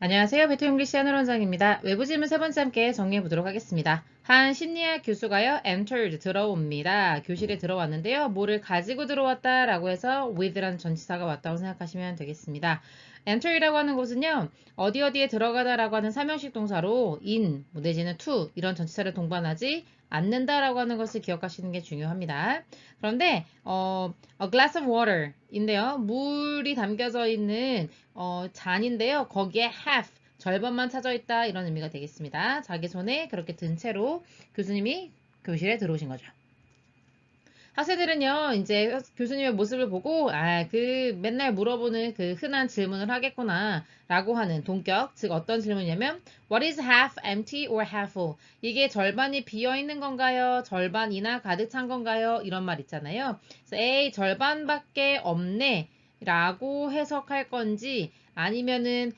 안녕하세요. 베토 잉글리시 한울 원장입니다. 외부 질문 세 번째 함께 정리해 보도록 하겠습니다. 한 심리학 교수가요, entered 들어옵니다. 교실에 들어왔는데요. 뭐를 가지고 들어왔다라고 해서 with라는 전치사가 왔다고 생각하시면 되겠습니다. enter이라고 하는 것은요, 어디 어디에 들어가다라고 하는 사명식 동사로 in, 내지는 to 이런 전치사를 동반하지 않는다라고 하는 것을 기억하시는 게 중요합니다. 그런데 a glass of water인데요. 물이 담겨져 있는 잔인데요. 거기에 half, 절반만 차져 있다 이런 의미가 되겠습니다. 자기 손에 그렇게 든 채로 교수님이 교실에 들어오신 거죠. 학생들은요, 이제 교수님의 모습을 보고, 맨날 물어보는 그 흔한 질문을 하겠구나, 라고 하는 동격, 즉 어떤 질문이냐면, What is half empty or half full? 이게 절반이 비어 있는 건가요? 절반이나 가득 찬 건가요? 이런 말 있잖아요. 그래서 A, 절반밖에 없네, 라고 해석할 건지, 아니면은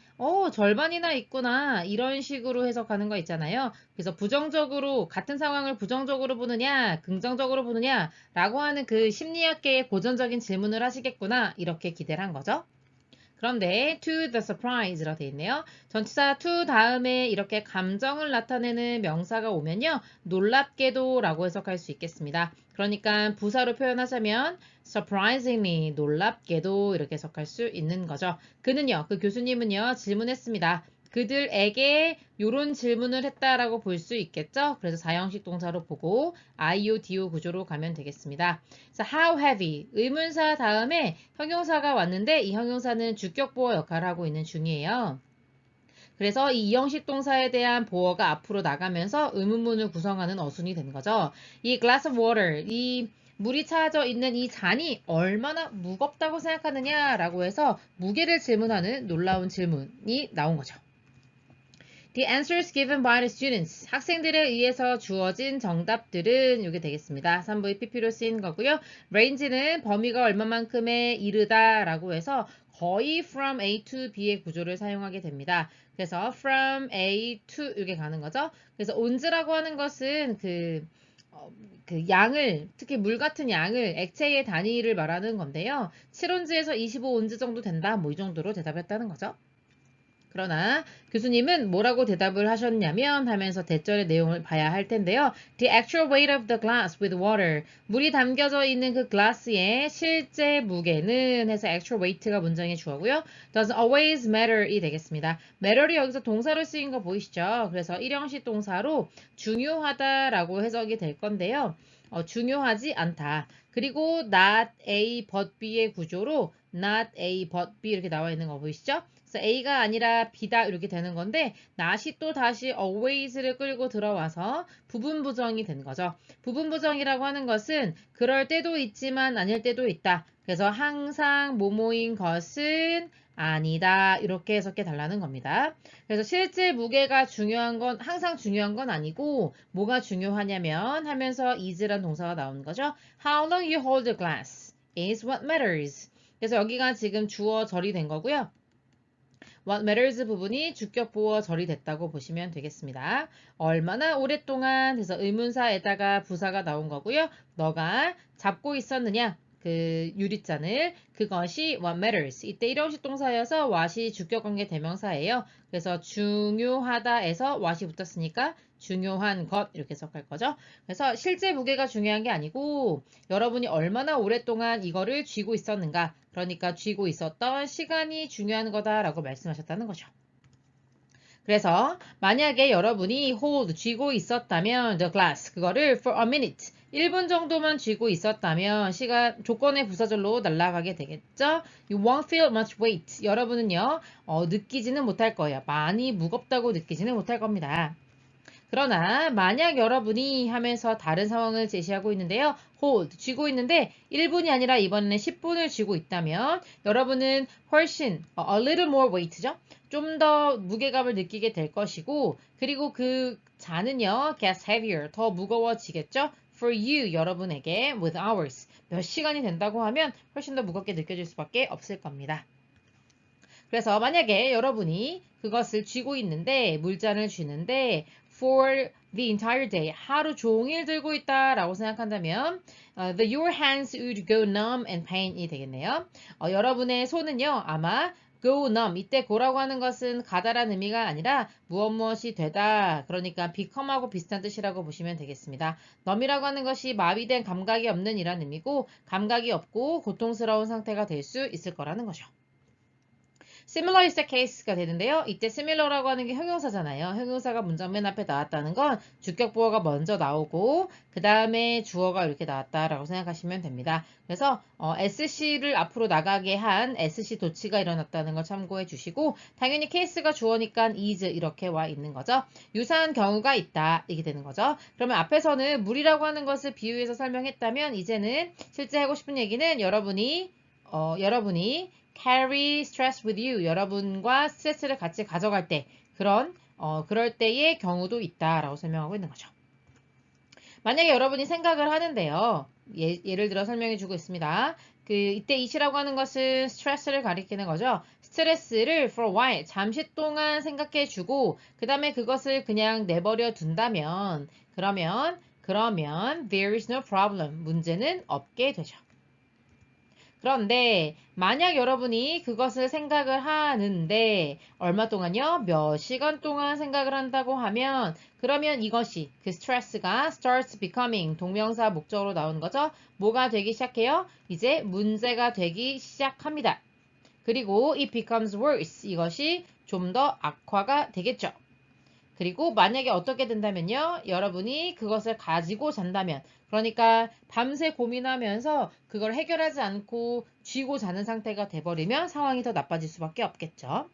절반이나 있구나 이런 식으로 해석하는 거 있잖아요. 그래서 부정적으로 같은 상황을 부정적으로 보느냐 긍정적으로 보느냐 라고 하는 그 심리학계의 고전적인 질문을 하시겠구나 이렇게 기대를 한 거죠. 그런데 to the surprise라 되어 있네요. 전치사 to 다음에 이렇게 감정을 나타내는 명사가 오면요. 놀랍게도 라고 해석할 수 있겠습니다. 그러니까 부사로 표현하자면 surprisingly 놀랍게도 이렇게 해석할 수 있는 거죠. 그 교수님은요. 질문했습니다. 그들에게 이런 질문을 했다라고 볼 수 있겠죠. 그래서 사형식 동사로 보고 IO, DO 구조로 가면 되겠습니다. 그래서 how heavy 의문사 다음에 형용사가 왔는데 이 형용사는 주격 보어 역할을 하고 있는 중이에요. 그래서 이 이형식 동사에 대한 보어가 앞으로 나가면서 의문문을 구성하는 어순이 된 거죠. 이 glass of water, 이 물이 차져 있는 이 잔이 얼마나 무겁다고 생각하느냐라고 해서 무게를 질문하는 놀라운 질문이 나온 거죠. The answers given by the students. 학생들에 의해서 주어진 정답들은 이게 되겠습니다. 3부의 PP로 쓰인 거고요. range는 범위가 얼마만큼에 이르다라고 해서 거의 from A to B의 구조를 사용하게 됩니다. 그래서 from A to 이렇게 가는 거죠. 그래서 온즈라고 하는 것은 그 양을, 특히 물 같은 양을 액체의 단위를 말하는 건데요. 7온즈에서 25온즈 정도 된다. 뭐 이 정도로 대답했다는 거죠. 그러나 교수님은 뭐라고 대답을 하셨냐면 하면서 대절의 내용을 봐야 할 텐데요. The actual weight of the glass with water. 물이 담겨져 있는 그 glass의 실제 무게는 해서 actual weight가 문장의 주어고요. does always matter이 되겠습니다. matter이 여기서 동사로 쓰인 거 보이시죠? 그래서 일형식 동사로 중요하다라고 해석이 될 건데요. 중요하지 않다. 그리고 not A but B의 구조로 not A but B 이렇게 나와 있는 거 보이시죠? 그래서 A가 아니라 B다 이렇게 되는 건데 not이 또 다시 always를 끌고 들어와서 부분 부정이 된 거죠. 부분 부정이라고 하는 것은 그럴 때도 있지만 아닐 때도 있다. 그래서 항상 뭐뭐인 것은 아니다. 이렇게 해석해 달라는 겁니다. 그래서 실제 무게가 중요한 건 항상 중요한 건 아니고 뭐가 중요하냐면 하면서 is란 동사가 나오는 거죠. How long you hold the glass is what matters. 그래서 여기가 지금 주어 절이 된 거고요. What matters 부분이 주격 보어 절이 됐다고 보시면 되겠습니다. 얼마나 오랫동안 해서 의문사에다가 부사가 나온 거고요. 너가 잡고 있었느냐? 그 유리잔을 그것이 what matters. 이때 일형식 동사여서 what이 주격 관계 대명사예요. 그래서 중요하다에서 what이 붙었으니까 중요한 것 이렇게 해석할 거죠. 그래서 실제 무게가 중요한 게 아니고 여러분이 얼마나 오랫동안 이거를 쥐고 있었는가. 그러니까 쥐고 있었던 시간이 중요한 거다라고 말씀하셨다는 거죠. 그래서 만약에 여러분이 hold, 쥐고 있었다면 the glass, 그거를 for a minute, 1분 정도만 쥐고 있었다면 시간, 조건의 부사절로 날아가게 되겠죠? You won't feel much weight. 여러분은요, 느끼지는 못할 거예요. 많이 무겁다고 느끼지는 못할 겁니다. 그러나 만약 여러분이 하면서 다른 상황을 제시하고 있는데요. hold, 쥐고 있는데 1분이 아니라 이번에는 10분을 쥐고 있다면 여러분은 훨씬 a little more weight죠. 좀 더 무게감을 느끼게 될 것이고 그리고 그 잔은요. gets heavier, 더 무거워지겠죠. for you, 여러분에게 with hours, 몇 시간이 된다고 하면 훨씬 더 무겁게 느껴질 수밖에 없을 겁니다. 그래서 만약에 여러분이 그것을 쥐고 있는데 물잔을 쥐는데 for the entire day 하루 종일 들고 있다라고 생각한다면 your hands would go numb and pain이 되겠네요. 여러분의 손은요 아마 go numb. 이때 go라고 하는 것은 가다라는 의미가 아니라 무엇이 되다. 그러니까 become하고 비슷한 뜻이라고 보시면 되겠습니다. numb이라고 하는 것이 마비된 감각이 없는 이란 의미고 감각이 없고 고통스러운 상태가 될 수 있을 거라는 거죠. similar is the case가 되는데요. 이때 similar라고 하는 게 형용사잖아요. 형용사가 문장 맨 앞에 나왔다는 건 주격 보어가 먼저 나오고 그 다음에 주어가 이렇게 나왔다라고 생각하시면 됩니다. 그래서 SC를 앞으로 나가게 한 SC 도치가 일어났다는 걸 참고해 주시고 당연히 케이스가 주어니까 is 이렇게 와 있는 거죠. 유사한 경우가 있다 이게 되는 거죠. 그러면 앞에서는 물이라고 하는 것을 비유해서 설명했다면 이제는 실제 하고 싶은 얘기는 여러분이 carry stress with you. 여러분과 스트레스를 같이 가져갈 때 그럴 때의 경우도 있다라고 설명하고 있는 거죠. 만약에 여러분이 생각을 하는데요. 예를 들어 설명해 주고 있습니다. 이때 it이라고 하는 것은 스트레스를 가리키는 거죠. 스트레스를 for a while, 잠시 동안 생각해 주고 그 다음에 그것을 그냥 내버려 둔다면 그러면 there is no problem. 문제는 없게 되죠. 그런데 만약 여러분이 그것을 생각을 하는데 얼마 동안요? 몇 시간 동안 생각을 한다고 하면 그러면 이것이 그 스트레스가 starts becoming 동명사 목적으로 나오는 거죠. 뭐가 되기 시작해요? 이제 문제가 되기 시작합니다. 그리고 it becomes worse. 이것이 좀 더 악화가 되겠죠. 그리고 만약에 어떻게 된다면요. 여러분이 그것을 가지고 잔다면 그러니까 밤새 고민하면서 그걸 해결하지 않고 쥐고 자는 상태가 돼버리면 상황이 더 나빠질 수밖에 없겠죠.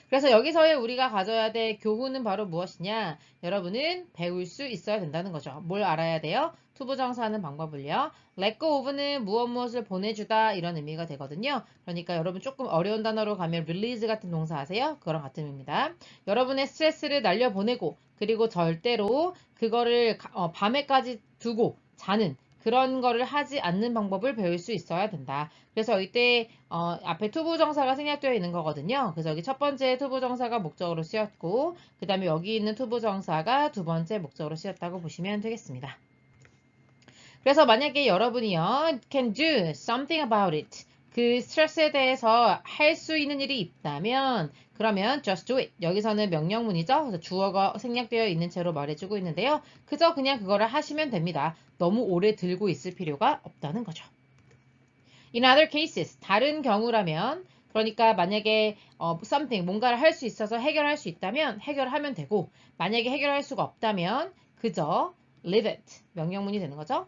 그래서 여기서의 우리가 가져야 될 교훈은 바로 무엇이냐? 여러분은 배울 수 있어야 된다는 거죠. 뭘 알아야 돼요? 투부정사하는 방법을요. let go of는 무엇을 보내주다 이런 의미가 되거든요. 그러니까 여러분 조금 어려운 단어로 가면 release 같은 동사 아세요? 그거랑 같은 의미입니다. 여러분의 스트레스를 날려보내고 그리고 절대로 그거를 밤에까지 두고 자는 그런 거를 하지 않는 방법을 배울 수 있어야 된다. 그래서 이때 앞에 투부정사가 생략되어 있는 거거든요. 그래서 여기 첫 번째 투부정사가 목적으로 쓰였고 그 다음에 여기 있는 투부정사가 두 번째 목적으로 쓰였다고 보시면 되겠습니다. 그래서 만약에 여러분이요 can do something about it 그 스트레스에 대해서 할 수 있는 일이 있다면 그러면 just do it. 여기서는 명령문이죠. 그래서 주어가 생략되어 있는 채로 말해주고 있는데요. 그저 그냥 그거를 하시면 됩니다. 너무 오래 들고 있을 필요가 없다는 거죠. In other cases, 다른 경우라면 그러니까 만약에 something, 뭔가를 할 수 있어서 해결할 수 있다면 해결하면 되고 만약에 해결할 수가 없다면 그저 leave it, 명령문이 되는 거죠.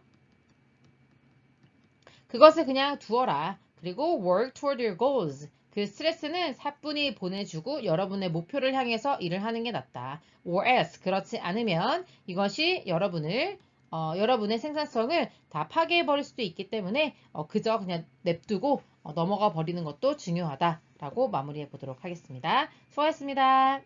그것을 그냥 두어라. 그리고 work toward your goals. 그 스트레스는 사뿐히 보내주고 여러분의 목표를 향해서 일을 하는 게 낫다. or else, 그렇지 않으면 이것이 여러분의 생산성을 다 파괴해버릴 수도 있기 때문에 그저 그냥 냅두고 넘어가 버리는 것도 중요하다라고 마무리해 보도록 하겠습니다. 수고하셨습니다.